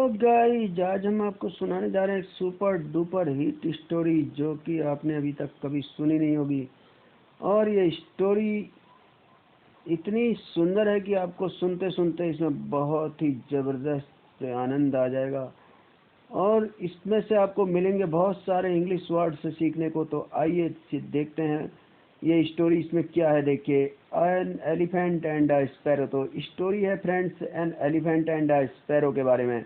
Guys, आज हम आपको सुनाने जा रहे हैं एक सुपर डुपर हिट स्टोरी जो कि आपने अभी तक कभी सुनी नहीं होगी। और ये स्टोरी इतनी सुंदर है कि आपको सुनते सुनते इसमें बहुत ही ज़बरदस्त आनंद आ जाएगा। और इसमें से आपको मिलेंगे बहुत सारे इंग्लिश वर्ड से सीखने को। तो आइए देखते हैं ये स्टोरी इसमें क्या है। देखिए, an elephant and a sparrow. तो स्टोरी है friends an elephant and a sparrow के बारे में।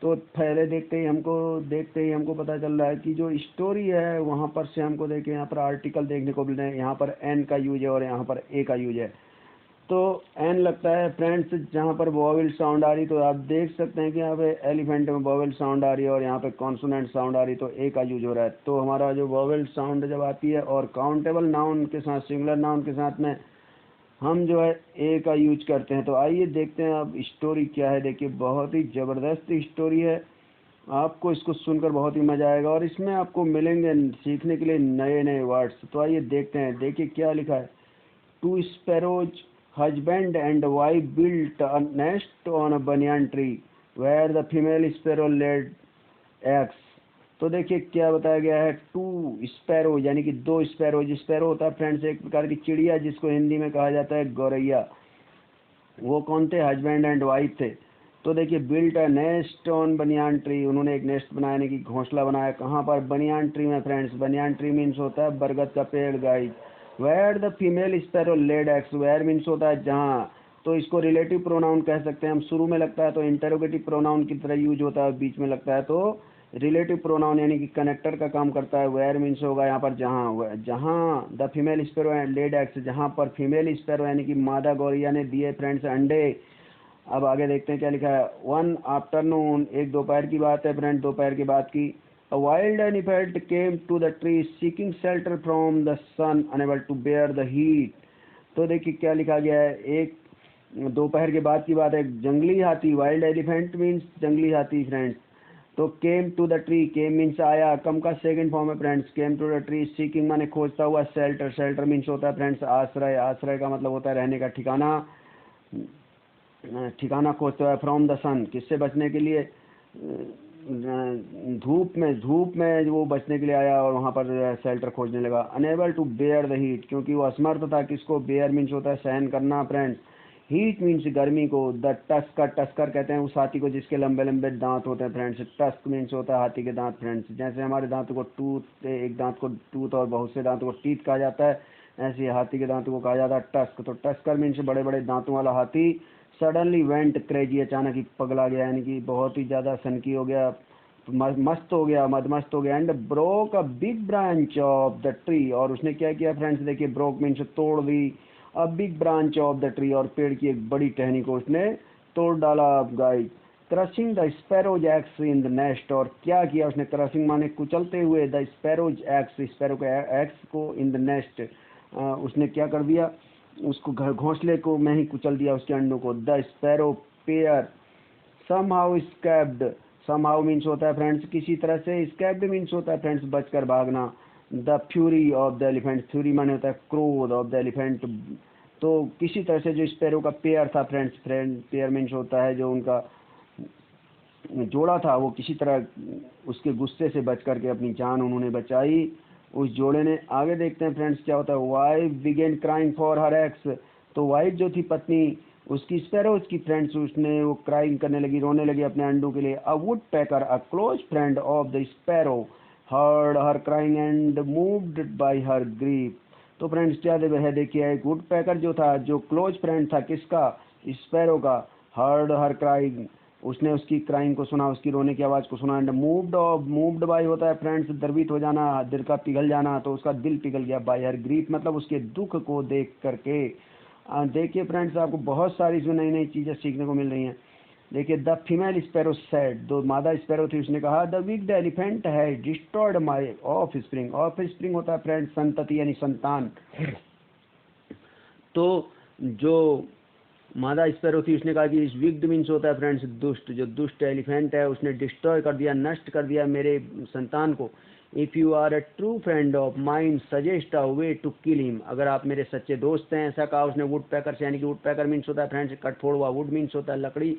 तो पहले देखते ही हमको पता चल रहा है कि जो स्टोरी है वहाँ पर से हमको देखिए यहाँ पर आर्टिकल देखने को मिल रहे हैं। यहाँ पर एन का यूज है और यहाँ पर ए का यूज है। तो एन लगता है फ्रेंड्स जहाँ पर वॉवेल साउंड आ रही। तो आप देख सकते हैं कि यहाँ पे एलिफेंट में वॉवेल साउंड आ रही है और यहाँ पे कॉन्सोनेंट साउंड आ रही है। तो ए का यूज हो रहा है। तो हमारा जो वॉवेल साउंड जब आती है और काउंटेबल नाउन के साथ, सिंगुलर नाउन के साथ में हम जो है ए का यूज करते हैं। तो आइए देखते हैं अब स्टोरी क्या है। देखिए, बहुत ही ज़बरदस्त स्टोरी है। आपको इसको सुनकर बहुत ही मज़ा आएगा और इसमें आपको मिलेंगे सीखने के लिए नए नए वर्ड्स। तो आइए देखते हैं। देखिए क्या लिखा है। Two sparrows husband and wife built a nest on a banyan tree where the female sparrow laid eggs। तो देखिए क्या बताया गया है। टू स्पैरो यानी कि दो स्पैरो। स्पैरो होता है फ्रेंड्स एक प्रकार की चिड़िया जिसको हिंदी में कहा जाता है गौरैया। वो कौन थे? हस्बैंड एंड वाइफ थे। तो देखिए, built a nest on banyan tree. उन्होंने एक नेस्ट बनाया यानी कि घोंसला बनाया। कहाँ पर? बनियान ट्री में फ्रेंड्स। बनियान ट्री मीन्स होता है बरगद का पेड़ guys. Where the female sparrow laid eggs. Where means होता है जहाँ। तो इसको रिलेटिव प्रोनाउन कह सकते हैं हम। शुरू में लगता है तो इंटरोगेटिव प्रोनाउन की तरह यूज होता है, बीच में लगता है तो रिलेटिव प्रोनाउन यानी कि कनेक्टर का काम करता है। वेयर मीन्स होगा यहाँ पर जहाँ। जहाँ the female sparrow laid eggs, जहाँ पर फीमेल स्पैरो यानी कि मादा गौरैया ने दिए फ्रेंड्स अंडे। अब आगे देखते हैं क्या लिखा है। वन आफ्टरनून, एक दोपहर की बात है फ्रेंड, दोपहर की बात की। A wild elephant came to the tree seeking shelter from the sun unable to bear the heat. तो देखिए क्या लिखा गया है। एक दोपहर के बाद की बात है। जंगली हाथी, वाइल्ड एलिफेंट मीन्स जंगली हाथी फ्रेंड्स। तो came to the tree, came means आया, कम का सेकंड फॉर्म है friends. Came to the tree seeking माने खोजता हुआ, शेल्टर, शेल्टर मीन्स होता है फ्रेंड्स आश्रय। आश्रय का मतलब होता है रहने का ठिकाना। ठिकाना खोजता है फ्रॉम द सन, किससे बचने के लिए? धूप में वो बचने के लिए आया और वहाँ पर शेल्टर खोजने लगा। Unable to bear the heat, क्योंकि वो असमर्थ था। किसको? बेयर मीन्स होता है सहन करना फ्रेंड्स। हीट मीन्स गर्मी को। द टस्कर, टस्कर कहते हैं उस हाथी को जिसके लंबे लंबे दांत होते हैं फ्रेंड्स। टस्क मीन्स होता है हाथी के दांत फ्रेंड्स। जैसे हमारे दांतों को टूथ, एक दांत को टूथ और बहुत से दांतों को टीथ कहा जाता है, ऐसे ही हाथी के दांतों को कहा जाता है टस्क। तो टस्कर मीन्स बड़े बड़े दांतों वाला हाथी। सडनली वेंट क्रेजी, अचानक ही पगला गया यानी कि बहुत ही ज़्यादा सनकी हो गया, मस्त हो गया, मदमस्त हो गया। And broke a big branch of the tree. और उसने क्या किया फ्रेंड्स? देखिए, ब्रोक मीन्स तोड़ दी। A big branch of the tree, और पेड़ की एक बड़ी टहनी को उसने तोड़ डाला guys. Crushing the sparrows eggs in the nest. और क्या किया उसने? क्रशिंग माने कुचलते हुए, द स्पैरोज एग्स, स्पैरो के एग्स को, इन द नेस्ट उसने क्या कर दिया? उसको घोंसले को में ही कुचल दिया, उसके अंडों को। The sparrow pair somehow escaped. Somehow means होता है फ्रेंड्स किसी तरह से। स्कैप्ड मीन्स होता है फ्रेंड्स बचकर भागना। The fury of the elephant, fury माने होता है क्रोध ऑफ द एलिफेंट। तो किसी तरह से जो स्पैरो का पेयर था फ्रेंड्स, पेयर मीन्स होता है जो उनका जोड़ा था, वो किसी तरह उसके गुस्से से बच करके अपनी जान उन्होंने बचाई उस जोड़े ने। आगे देखते हैं फ्रेंड्स क्या होता है। Wife began crying for her eggs. तो वाइफ जो थी पत्नी उसकी, स्पैरोज की फ्रेंड्स, उसने वो क्राइंग करने लगी, रोने लगी अपने अंडों के लिए। A woodpecker, a close friend of the sparrow, heard her crying and moved by her grief. तो फ्रेंड्स क्या है, देखिए एक वुड पैकर जो था, जो क्लोज फ्रेंड था किसका? स्पैरो का। हर्ड हर क्राइंग, उसने उसकी क्राइंग को सुना, उसकी रोने की आवाज़ को सुना। एंड मूव्ड, मूव्ड बाय होता है फ्रेंड्स द्रवित हो जाना, दिल का पिघल जाना। तो उसका दिल पिघल गया। बाय हर ग्रीफ मतलब उसके दुख को देख करके। देखिए फ्रेंड्स, आपको बहुत सारी इसमें नई नई चीज़ें सीखने को मिल रही हैं। देखिए, द फीमेल स्पैरो सेड, दो मादा स्पैरो थी, उसने कहा द विक्ड एलिफेंट है destroyed my of spring. Of spring होता है फ्रेंड्स संतति यानी संतान। तो जो मादा स्पैरो थी उसने कहा कि इस विक्ड मीन्स होता है फ्रेंड्स दुष्ट। जो दुष्ट एलिफेंट है उसने डिस्ट्रॉय कर दिया, नष्ट कर दिया मेरे संतान को। If you are a true friend of mine suggest a way to kill him. अगर आप मेरे सच्चे दोस्त हैं, ऐसा कहा उसने वुड पैकर से, यानी कि वुड पैकर मीन्स होता है फ्रेंड्स कटफोड़ हुआ। वुड मीन्स होता है लकड़ी,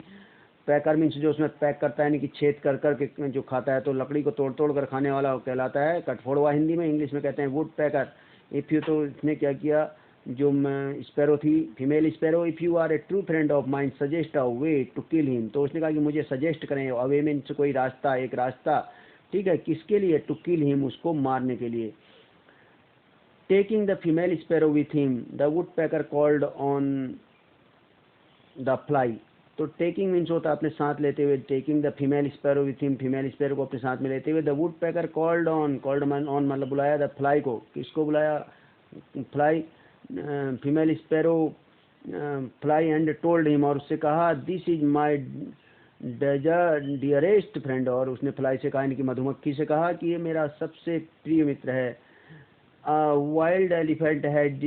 पैकर मीन्स जो उसमें पैक करता है, यानी कि छेद कर कर के जो खाता है, तो लकड़ी को तोड़ तोड़ कर खाने वाला कहलाता है कठफोड़वा हिंदी में, इंग्लिश में कहते हैं वुड पैकर। इफ़ यू, तो इसने क्या किया, जो स्पैरो थी, female sparrow, if you are a true friend of mine suggest a way to kill him, तो उसने कहा कि मुझे सजेस्ट करें, अवे मीन्स कोई रास्ता, एक रास्ता, ठीक है, किसके लिए, टू किल हिम, उसको मारने के लिए। Taking the female sparrow with him the wood packer called on the fly, तो टेकिंग मीन्स होता है अपने साथ लेते हुए, taking the female sparrow with him, female sparrow को अपने साथ में लेते हुए, the wood packer called on, called on मतलब बुलाया, द फ्लाई को, किसको बुलाया, fly, female sparrow fly, and told him, और उससे कहा, this is my dearest friend, और उसने फ्लाई से कहा, कि मधुमक्खी से कहा कि ये मेरा सबसे प्रिय मित्र है। Wild elephant had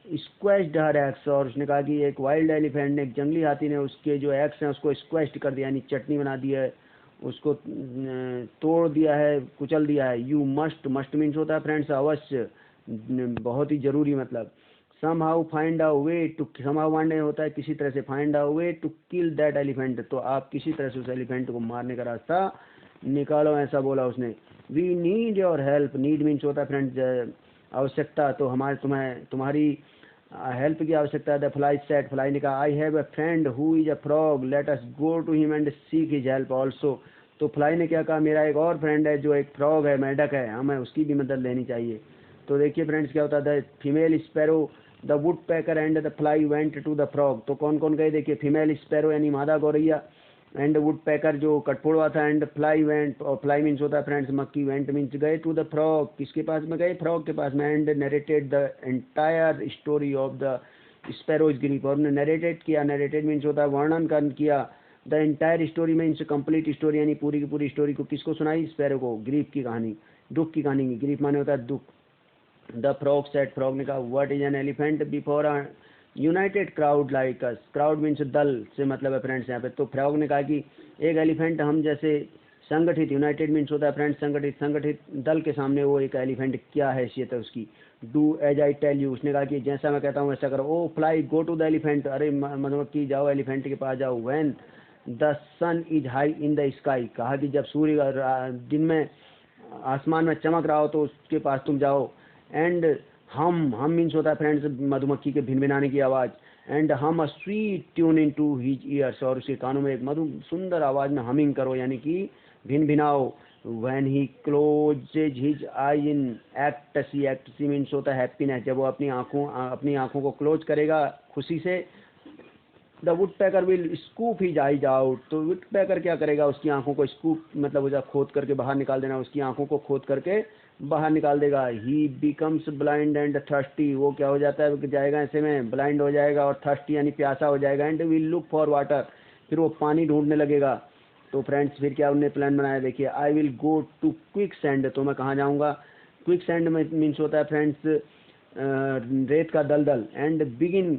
squashed her eggs, और उसने कहा कि एक वाइल्ड एलिफेंट ने, एक जंगली हाथी ने उसके जो एग्स हैं उसको स्क्वैश्ड कर दिया, यानी चटनी बना दी है, उसको तोड़ दिया है, कुचल दिया है। यू मस्ट, मस्ट मीन्स होता है फ्रेंड्स अवश्य, बहुत ही जरूरी, मतलब somehow find a way to, somehow माने होता है किसी तरह से, find a way to kill that elephant, तो आप किसी तरह से उस एलिफेंट को मारने का रास्ता निकालो, ऐसा बोला उसने। we need your help, need means होता है फ्रेंड्स आवश्यकता, तो हमारे तुम्हारी हेल्प की आवश्यकता है। द फ्लाई सेड, फ्लाई ने कहा, I have a friend who is a frog, let us go to him and seek his help also, तो फ्लाई ने क्या कहा, मेरा एक और फ्रेंड है जो एक फ्रॉग है, मेंढक है, हमें उसकी भी मदद लेनी चाहिए। तो देखिए फ्रेंड्स क्या होता है, the female sparrow, the woodpecker and the fly went to the frog, तो कौन कौन गए, देखिए फीमेल स्पैरो यानी मादा गौरैया, एंड वुड पैकर जो कठफोड़वा था, एंड फ्लाई वेंट, और फ्लाई मीन्स होता है फ्रेंड्स मक्खी, वेंट मीन्स गए, टू द फ्रॉग, किसके पास में गए, फ्रॉग के पास में, and narrated the entire story of the sparrows grief, और उन्होंने नरेटेड किया, नरेटेड मीन्स होता है वर्णन कर किया, the entire story means complete story, यानी पूरी की पूरी स्टोरी को किसको सुनाई, स्पैरो को, ग्रीफ की कहानी, दुख की कहानी, ग्रीफ माने होता है दुख। द फ्रॉग सेड, फ्रॉग ने कहा, what is an elephant before a United crowd like us, crowd means दल से मतलब है फ्रेंड्स यहाँ पे, तो फ्रॉग ने कहा कि एक एलिफेंट हम जैसे संगठित, यूनाइटेड मीन्स होता है फ्रेंड्स संगठित, संगठित दल के सामने वो एक एलिफेंट क्या हैसियत है उसकी। Do as I tell you, उसने कहा कि जैसा मैं कहता हूँ वैसा करो। O fly go to the elephant, अरे मधुमक्खी जाओ एलिफेंट के पास जाओ। When the sun is high in the sky, कहा कि जब सूर्य दिन में आसमान में चमक रहा हो तो उसके पास तुम जाओ। एंड हम मीन्स होता है फ्रेंड्स मधुमक्खी के भिनभिनाने की आवाज़, and hum a sweet tune into his ears, और उसके कानों में एक मधु सुंदर आवाज़ में हमिंग करो, यानी कि भिन भिनाओ। When he closes his eye in ecstasy, ecstasy means होता है हैप्पीनेस, जब वो अपनी आंखों को क्लोज करेगा खुशी से। The wood packer will scoop his eyes out, तो वुड पैकर क्या करेगा, उसकी आंखों को स्कूप मतलब उसे खोद करके बाहर निकाल देना, उसकी आंखों को खोद करके बाहर निकाल देगा। ही बिकम्स ब्लाइंड एंड थर्स्टी, वो क्या हो जाता है, जाएगा ऐसे में ब्लाइंड हो जाएगा, और थर्स्टी यानी प्यासा हो जाएगा। And will look for water, फिर वो पानी ढूंढने लगेगा। तो फ्रेंड्स फिर क्या उन्होंने प्लान बनाया, देखिए, I will go to quicksand, तो मैं कहाँ जाऊँगा, क्विक सैंड में मीन्स होता है फ्रेंड्स रेत का दलदल, and begin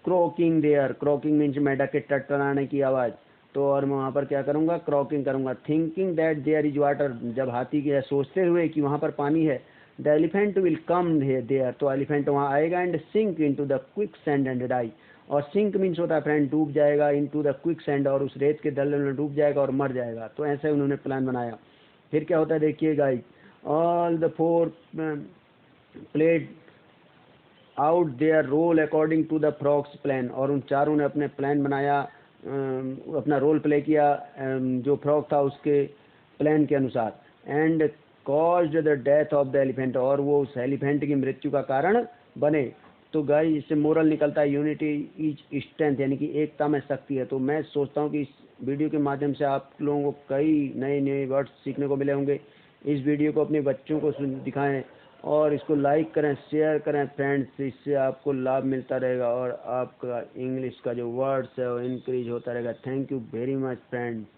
croaking there, croaking means मेढक के टटराने की आवाज़, तो और मैं वहाँ पर क्या करूँगा, क्रॉकिंग करूँगा। Thinking that there is water, जब हाथी के सोचते हुए कि वहाँ पर पानी है। The elephant will come there, तो एलिफेंट वहाँ आएगा, and sink into the quicksand and die, और सिंक मीन्स होता है फ्रेंड डूब जाएगा, इनटू द क्विक सैंड, और उस रेत के दलदल में डूब जाएगा और मर जाएगा। तो ऐसे उन्होंने प्लान बनाया। फिर क्या होता है देखिए guys, all the four played out their role according to the frog's plan, और उन चारों ने अपने प्लान बनाया, अपना रोल प्ले किया जो फ्रॉग था उसके प्लान के अनुसार। And caused the death of the elephant, और वो उस एलिफेंट की मृत्यु का कारण बने। तो गाइस इससे मोरल निकलता है, यूनिटी इज स्ट्रेंथ, यानी कि एकता में शक्ति है। तो मैं सोचता हूँ कि इस वीडियो के माध्यम से आप लोगों को कई नए नए वर्ड्स सीखने को मिले होंगे। इस वीडियो को अपने बच्चों को दिखाएं, और इसको लाइक करें, शेयर करें फ्रेंड्स, इससे आपको लाभ मिलता रहेगा, और आपका इंग्लिश का जो वर्ड्स है वो इंक्रीज होता रहेगा। Thank you very much friends.